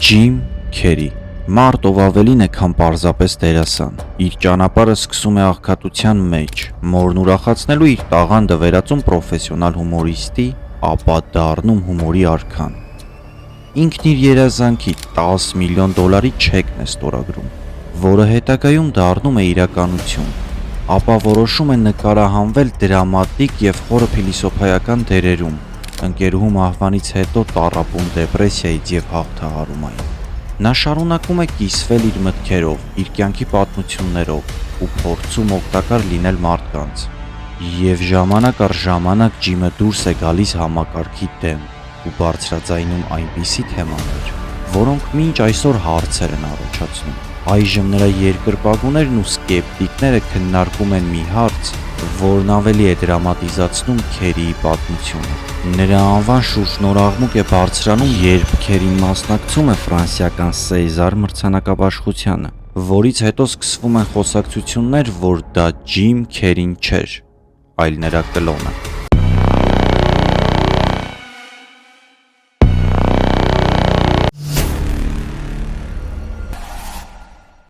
Ջիմ Քերի, մարդ, ով ավելին է, քան պարզապես դերասան, իր ճանապարհը սկսում է աղքատության մեջ, մորն ուրախացնելու իր տաղանդը վերածում պրոֆեսիոնալ հումորիստի, ապա դառնում հումորի արքան։ Ինքն իր երազանքի $10 միլիոն չեկն է ստորագրում, որը հետագայում դառնում է իրականություն, ապա որոշում է նկարահանվել դրամատիկ եւ խորը փիլիսոփայական դերերում, ընկերուհու մահվանից հետո տառապում դեպրեսիայից եւ հաղթահարում այն։ Նա շարունակում է կիսվել իր մտքերով, իր կյանքի պատմություններով ու փորձում օգտակար լինել մարդկանց։ Եվ ժամանակ առ ժամանակ Ջիմը դուրս է գալիս համակարգի դեմ ու բարձրաձայնում այնպիսի թեմաներ, որոնք մինչ այսօր հարցեր են առաջացնում։ Այժմ նրա երկրպագուներն ու սկեպտիկները քննարկում են մի հարց, որն ավելի է դրամատիզացնում Քերիի պատմությունը։ Նրա անվան շուրջնորաղմուկ է բարձրանում, երբ Քերին մասնակցում է ֆրանսիական Սեյզար մրցանակաբաշխությանը, որից հետո սկսվում են խոսակցություններ, որ դա Ջիմ Քերին չէր, այլ նրա կլոնը։